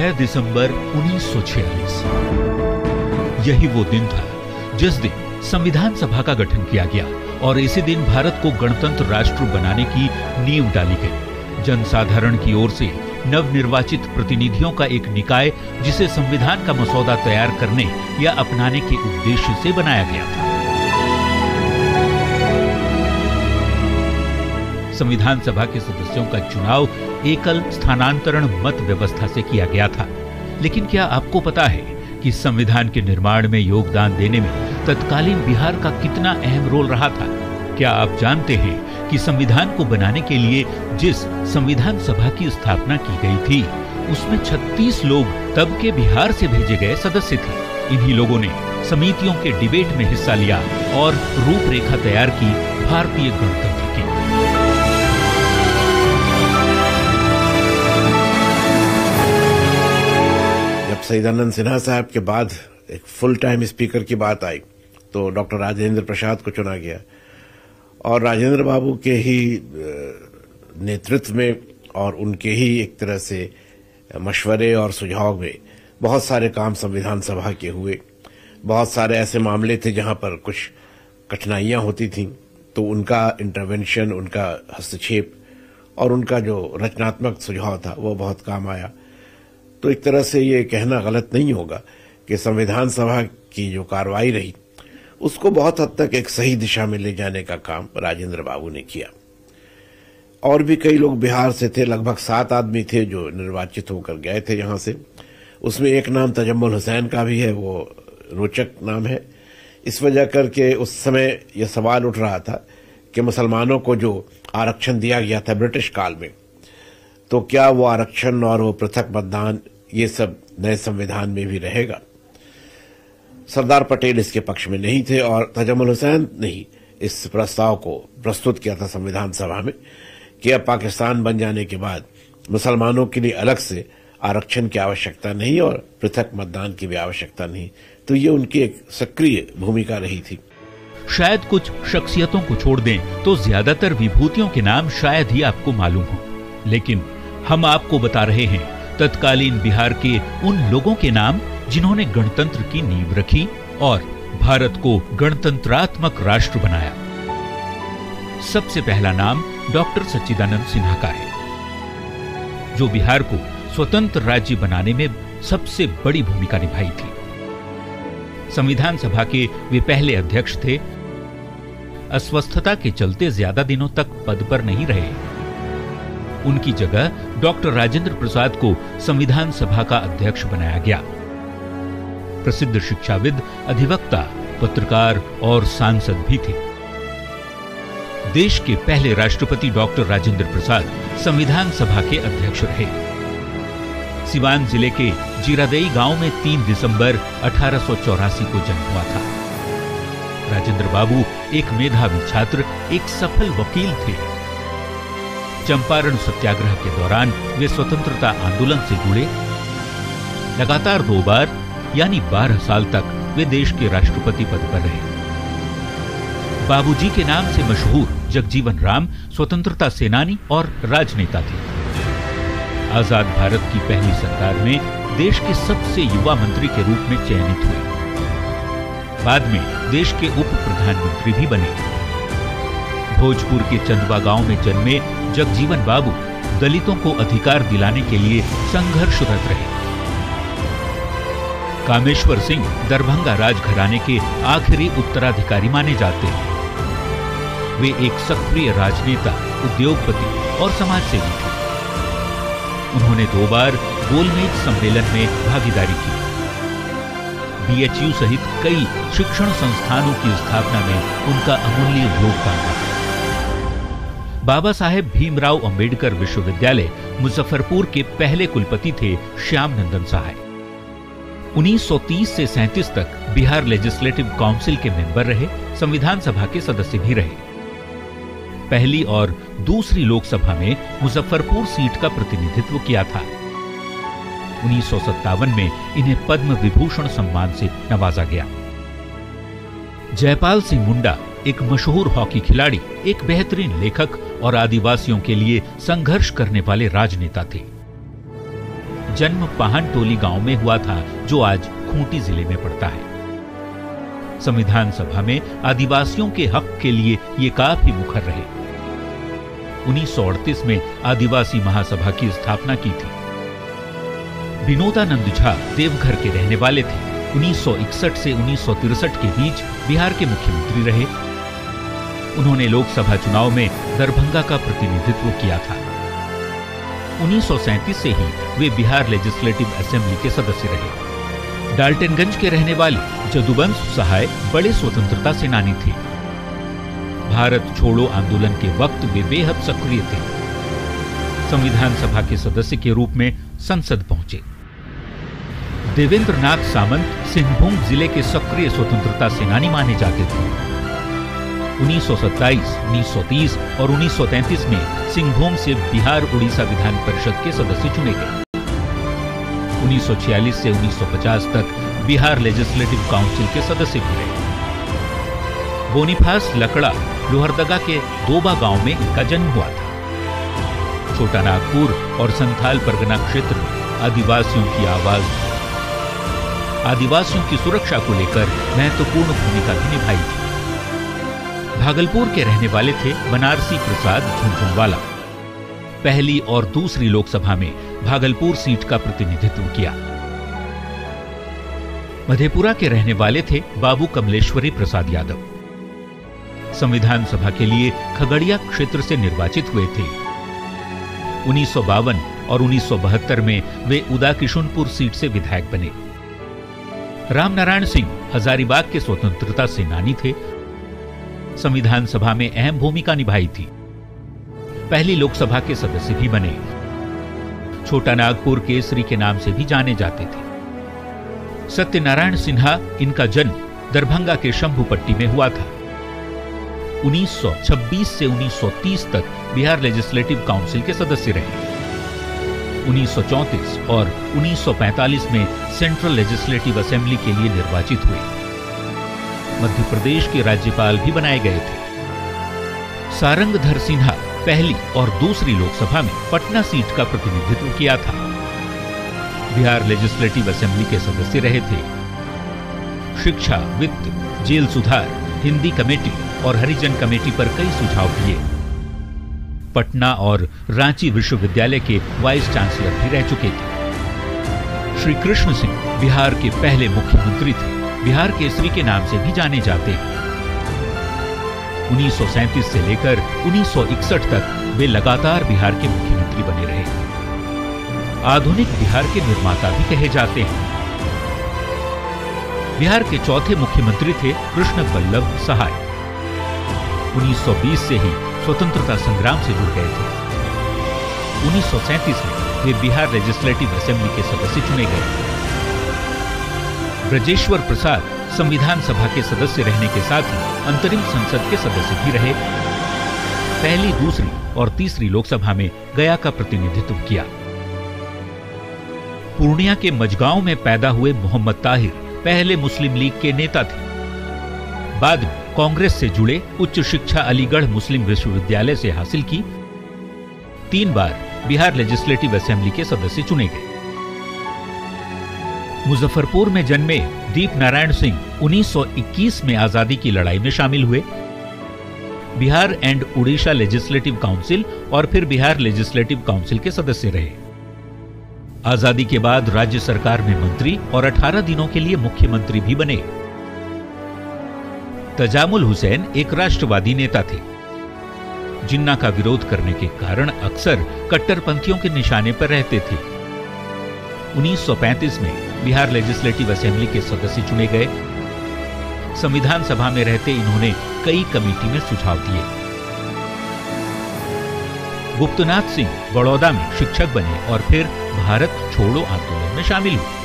6 दिसंबर 1946। यही वो दिन था जिस दिन संविधान सभा का गठन किया गया और इसी दिन भारत को गणतंत्र राष्ट्र बनाने की नींव डाली गई। जनसाधारण की ओर से नवनिर्वाचित प्रतिनिधियों का एक निकाय जिसे संविधान का मसौदा तैयार करने या अपनाने के उद्देश्य से बनाया गया था। संविधान सभा के सदस्यों का चुनाव एकल स्थानांतरण मत व्यवस्था से किया गया था। लेकिन क्या आपको पता है कि संविधान के निर्माण में योगदान देने में तत्कालीन बिहार का कितना अहम रोल रहा था? क्या आप जानते हैं कि संविधान को बनाने के लिए जिस संविधान सभा की स्थापना की गई थी उसमें 36 लोग तब के बिहार से भेजे गए सदस्य थे। इन्हीं लोगों ने समितियों के डिबेट में हिस्सा लिया और रूपरेखा तैयार की भारतीय गणतंत्र की। सईदानंद सिन्हा साहब के बाद एक फुल टाइम स्पीकर की बात आई तो डॉक्टर राजेंद्र प्रसाद को चुना गया और राजेंद्र बाबू के ही नेतृत्व में और उनके ही एक तरह से मशवरे और सुझाव में बहुत सारे काम संविधान सभा के हुए। बहुत सारे ऐसे मामले थे जहां पर कुछ कठिनाइयां होती थीं तो उनका इंटरवेंशन, उनका हस्तक्षेप और उनका जो रचनात्मक सुझाव था वो बहुत काम आया। तो एक तरह से ये कहना गलत नहीं होगा कि संविधान सभा की जो कार्रवाई रही उसको बहुत हद तक एक सही दिशा में ले जाने का काम राजेंद्र बाबू ने किया। और भी कई लोग बिहार से थे, लगभग 7 आदमी थे जो निर्वाचित होकर गए थे यहां से। उसमें एक नाम तजम्मुल हुसैन का भी है, वो रोचक नाम है इस वजह करके उस समय यह सवाल उठ रहा था कि मुसलमानों को जो आरक्षण दिया गया था ब्रिटिश काल में, तो क्या वो आरक्षण और वो पृथक मतदान ये सब नए संविधान में भी रहेगा? सरदार पटेल इसके पक्ष में नहीं थे और तजम्मुल हुसैन ने ही इस प्रस्ताव को प्रस्तुत किया था संविधान सभा में कि अब पाकिस्तान बन जाने के बाद मुसलमानों के लिए अलग से आरक्षण की आवश्यकता नहीं और पृथक मतदान की भी आवश्यकता नहीं। तो ये उनकी एक सक्रिय भूमिका रही थी। शायद कुछ शख्सियतों को छोड़ दें तो ज्यादातर विभूतियों के नाम शायद ही आपको मालूम हो, लेकिन हम आपको बता रहे हैं तत्कालीन बिहार के उन लोगों के नाम जिन्होंने गणतंत्र की नींव रखी और भारत को गणतंत्रात्मक राष्ट्र बनाया। सबसे पहला नाम डॉक्टर सच्चिदानंद सिन्हा का है, जो बिहार को स्वतंत्र राज्य बनाने में सबसे बड़ी भूमिका निभाई थी। संविधान सभा के वे पहले अध्यक्ष थे। अस्वस्थता के चलते ज्यादा दिनों तक पद पर नहीं रहे। उनकी जगह डॉक्टर राजेंद्र प्रसाद को संविधान सभा का अध्यक्ष बनाया गया। प्रसिद्ध शिक्षाविद, अधिवक्ता, पत्रकार और सांसद भी थे। देश के पहले राष्ट्रपति डॉक्टर राजेंद्र प्रसाद संविधान सभा के अध्यक्ष रहे। सिवान जिले के जीरादेई गांव में 3 दिसंबर 1884 को जन्म हुआ था। राजेंद्र बाबू एक मेधावी छात्र, एक सफल वकील थे। चंपारण सत्याग्रह के दौरान वे स्वतंत्रता आंदोलन से जुड़े। लगातार 2 बार यानी 12 साल तक वे देश के राष्ट्रपति पद पर रहे। बाबूजी के नाम से मशहूर जगजीवन राम स्वतंत्रता सेनानी और राजनेता थे। आजाद भारत की पहली सरकार में देश के सबसे युवा मंत्री के रूप में चयनित हुए। बाद में देश के उप प्रधानमंत्री भी बने। भोजपुर के चंदवा गांव में जन्मे जगजीवन बाबू दलितों को अधिकार दिलाने के लिए संघर्षरत रहे। कामेश्वर सिंह दरभंगा राजघराने के आखिरी उत्तराधिकारी माने जाते हैं। वे एक सक्रिय राजनेता, उद्योगपति और समाजसेवी थे। उन्होंने 2 बार गोलमेज सम्मेलन में भागीदारी की। BHU सहित कई शिक्षण संस्थानों की स्थापना में उनका अमूल्य योगदान रहा। बाबा साहेब भीमराव अंबेडकर विश्वविद्यालय मुजफ्फरपुर के पहले कुलपति थे श्याम नंदन सहाय। 1930 से 37 तक बिहार लेजिस्लेटिव काउंसिल के मेंबर रहे, संविधान सभा के सदस्य भी रहे। पहली और दूसरी लोकसभा में मुजफ्फरपुर सीट का प्रतिनिधित्व किया था। 1957 में इन्हें पद्म विभूषण सम्मान से नवाजा गया। जयपाल सिंह मुंडा एक मशहूर हॉकी खिलाड़ी, एक बेहतरीन लेखक और आदिवासियों के लिए संघर्ष करने वाले राजनेता थे। जन्म पाहनटोली गांव में हुआ था, जो आज खूंटी जिले में पड़ता है। संविधान सभा में आदिवासियों के हक के लिए ये काफी मुखर रहे। 1938 में आदिवासी महासभा की स्थापना की थी। विनोदानंद झा देवघर के रहने वाले थे। 1961 से 1963 के बीच बिहार के मुख्यमंत्री रहे। उन्होंने लोकसभा चुनाव में दरभंगा का प्रतिनिधित्व किया था। 1937 से ही वे बिहार लेजिस्लेटिव असेंबली के सदस्य रहे। डाल्टनगंज के रहने वाले जदुवंश सहाय बड़े स्वतंत्रता सेनानी थे। भारत छोड़ो आंदोलन के वक्त वे बेहद सक्रिय थे। संविधान सभा के सदस्य के रूप में संसद पहुंचे। देवेंद्र नाथ सामंत सिंहभूम जिले के सक्रिय स्वतंत्रता सेनानी माने जाते थे। 1927, 1930 और 1933 में सिंहभूम से बिहार उड़ीसा विधान परिषद के सदस्य चुने गए। 1946 से 1950 तक बिहार लेजिस्लेटिव काउंसिल के सदस्य भी रहे। बोनीफास लकड़ा लोहरदगा के दोबा गांव में इनका जन्म हुआ था। छोटा नागपुर और संथाल परगना क्षेत्र में आदिवासियों की आवाज, आदिवासियों की सुरक्षा को लेकर महत्वपूर्ण भूमिका भी निभाई थी। भागलपुर के रहने वाले थे बनारसी प्रसाद झुनझुनवाला। पहली और दूसरी लोकसभा में भागलपुर सीट का प्रतिनिधित्व किया। मधेपुरा के रहने वाले थे बाबू कमलेश्वरी प्रसाद यादव। संविधान सभा के लिए खगड़िया क्षेत्र से निर्वाचित हुए थे। 1952 और 1972 में वे उदाकिशुनपुर सीट से विधायक बने। रामनारायण सिंह हजारीबाग के स्वतंत्रता सेनानी थे। संविधान सभा में अहम भूमिका निभाई थी। पहली लोकसभा के सदस्य भी बने। छोटा नागपुर केसरी के नाम से भी जाने जाते थे। सत्यनारायण सिन्हा, इनका जन्म दरभंगा के शंभुपट्टी में हुआ था। 1926 से 1930 तक बिहार लेजिस्लेटिव काउंसिल के सदस्य रहे। 1934 और 1945 में सेंट्रल लेजिस्लेटिव असेंबली के लिए निर्वाचित हुए। मध्य प्रदेश के राज्यपाल भी बनाए गए थे। सारंगधर सिन्हा पहली और दूसरी लोकसभा में पटना सीट का प्रतिनिधित्व किया था। बिहार लेजिस्लेटिव असेंबली के सदस्य रहे थे। शिक्षा, वित्त, जेल सुधार, हिंदी कमेटी और हरिजन कमेटी पर कई सुझाव दिए। पटना और रांची विश्वविद्यालय के वाइस चांसलर भी रह चुके थे। श्री कृष्ण सिंह बिहार के पहले मुख्यमंत्री थे। बिहार केसरी के नाम से भी जाने जाते हैं। 1937 से लेकर 1961 तक वे लगातार बिहार के मुख्यमंत्री बने रहे। आधुनिक बिहार के निर्माता भी कहे जाते हैं। बिहार के चौथे मुख्यमंत्री थे कृष्ण वल्लभ सहाय। 1920 से ही स्वतंत्रता संग्राम से जुड़ गए थे। 1937 में वे बिहार लेजिस्लेटिव असेंबली के सदस्य चुने गए। ब्रजेश्वर प्रसाद संविधान सभा के सदस्य रहने के साथ ही अंतरिम संसद के सदस्य भी रहे। पहली, दूसरी और तीसरी लोकसभा में गया का प्रतिनिधित्व किया। पूर्णिया के मजगांव में पैदा हुए मोहम्मद ताहिर पहले मुस्लिम लीग के नेता थे। बाद में कांग्रेस से जुड़े, उच्च शिक्षा अलीगढ़ मुस्लिम विश्वविद्यालय से हासिल की। 3 बार बिहार लेजिस्लेटिव असेंबली के सदस्य चुने गए। मुजफ्फरपुर में जन्मे दीप नारायण सिंह 1921 में आजादी की लड़ाई में शामिल हुए। Bihar and Orissa legislative council और फिर बिहार लेजिस्लेटिव काउंसिल के सदस्य रहे। आजादी के बाद राज्य सरकार में मंत्री और 18 दिनों के लिए मुख्यमंत्री भी बने। तजामुल हुसैन एक राष्ट्रवादी नेता थे। जिन्ना का विरोध करने के कारण अक्सर कट्टरपंथियों के निशाने पर रहते थे। 1935 में बिहार लेजिस्लेटिव असेंबली के सदस्य चुने गए। संविधान सभा में रहते इन्होंने कई कमेटी में सुझाव दिए। गुप्तनाथ सिंह बड़ौदा में शिक्षक बने और फिर भारत छोड़ो आंदोलन में शामिल हुए।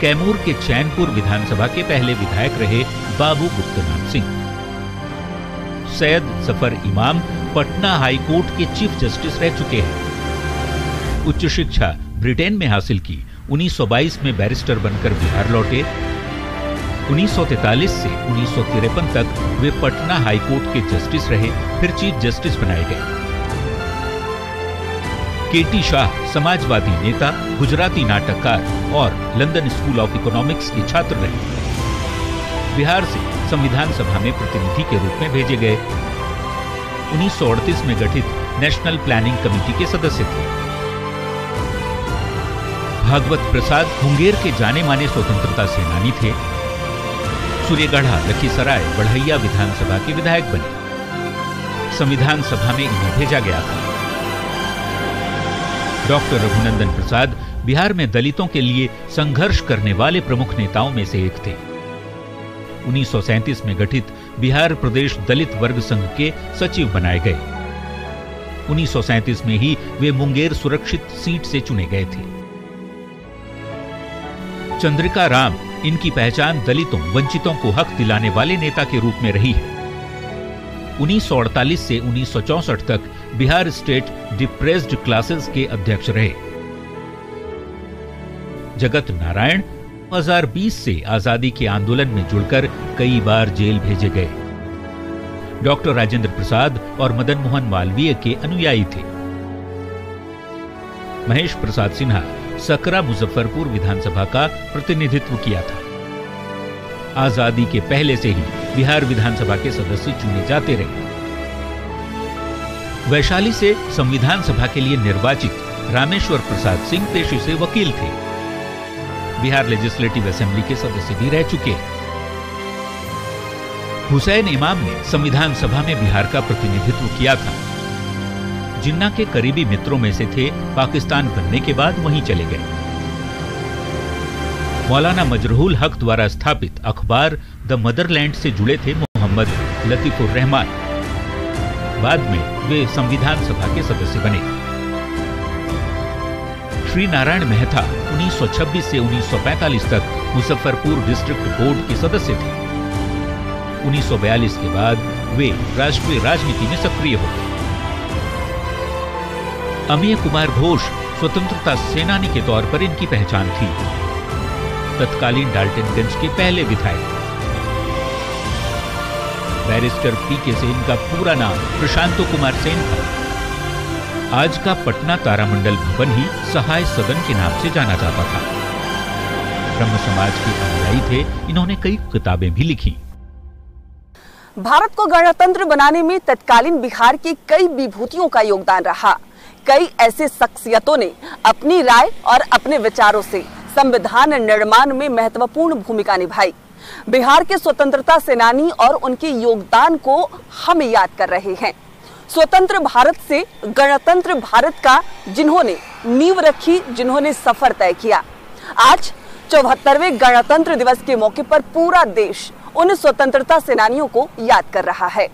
कैमूर के चैनपुर विधानसभा के पहले विधायक रहे बाबू गुप्तनाथ सिंह। सैयद जफर इमाम पटना हाई कोर्ट के चीफ जस्टिस रह चुके हैं। उच्च शिक्षा ब्रिटेन में हासिल की। 1922 में बैरिस्टर बनकर बिहार लौटे। 1943 से 1953 तक वे पटना हाई कोर्ट के जस्टिस रहे, फिर चीफ जस्टिस बनाए गए। केटी शाह समाजवादी नेता, गुजराती नाटककार और लंदन स्कूल ऑफ इकोनॉमिक्स के छात्र रहे। बिहार से संविधान सभा में प्रतिनिधि के रूप में भेजे गए। 1938 में गठित नेशनल प्लानिंग कमेटी के सदस्य थे। भागवत प्रसाद मुंगेर के जाने माने स्वतंत्रता सेनानी थे। सूर्यगढ़ा, लखीसराय, बढ़ैया विधानसभा के विधायक बने। संविधान सभा में इन्हें भेजा गया था। डॉक्टर रघुनंदन प्रसाद बिहार में दलितों के लिए संघर्ष करने वाले प्रमुख नेताओं में से एक थे। 1937 में गठित बिहार प्रदेश दलित वर्ग संघ के सचिव बनाए गए। 1937 में ही वे मुंगेर सुरक्षित सीट से चुने गए थे। चंद्रिका राम, इनकी पहचान दलितों, वंचितों को हक दिलाने वाले नेता के रूप में रही है। 1948 से 1964 तक बिहार स्टेट डिप्रेस्ड क्लासेस के अध्यक्ष रहे। जगत नारायण 2020 से आजादी के आंदोलन में जुड़कर कई बार जेल भेजे गए। डॉक्टर राजेंद्र प्रसाद और मदन मोहन मालवीय के अनुयायी थे। महेश प्रसाद सिन्हा सकरा मुजफ्फरपुर विधानसभा का प्रतिनिधित्व किया था। आजादी के पहले से ही बिहार विधानसभा के सदस्य चुने जाते रहे। वैशाली से संविधान सभा के लिए निर्वाचित रामेश्वर प्रसाद सिंह पेशे से वकील थे। बिहार लेजिस्लेटिव असेंबली के सदस्य भी रह चुके हैं। हुसैन इमाम ने संविधान सभा में बिहार का प्रतिनिधित्व किया था। जिन्ना के करीबी मित्रों में से थे। पाकिस्तान बनने के बाद वहीं चले गए। मौलाना मजरूल हक द्वारा स्थापित अखबार द मदरलैंड से जुड़े थे मोहम्मद लतीफुर रहमान। बाद में वे संविधान सभा के सदस्य बने। श्री नारायण मेहता 1926 से 1945 तक मुजफ्फरपुर डिस्ट्रिक्ट बोर्ड के सदस्य थे। 1942 के बाद वे राष्ट्रीय राजनीति में सक्रिय हो गए। अमीय कुमार घोष स्वतंत्रता सेनानी के तौर पर इनकी पहचान थी। तत्कालीन डाल्टनगंज के पहले विधायक थे। बैरिस्टर पीके सेन का पूरा नाम प्रशांतो कुमार सेन था। आज का पटना तारामंडल भवन ही सहाय सदन के नाम से जाना जाता था। ब्रह्म समाज के अनुयायी थे। इन्होंने कई किताबें भी लिखी। भारत को गणतंत्र बनाने में तत्कालीन बिहार की कई विभूतियों का योगदान रहा। कई ऐसे शख्सियतों ने अपनी राय और अपने विचारों से संविधान निर्माण में महत्वपूर्ण भूमिका निभाई। बिहार के स्वतंत्रता सेनानी और उनके योगदान को हम याद कर रहे हैं। स्वतंत्र भारत से गणतंत्र भारत का जिन्होंने नींव रखी, जिन्होंने सफर तय किया। आज 74वें गणतंत्र दिवस के मौके पर पूरा देश उन स्वतंत्रता सेनानियों को याद कर रहा है।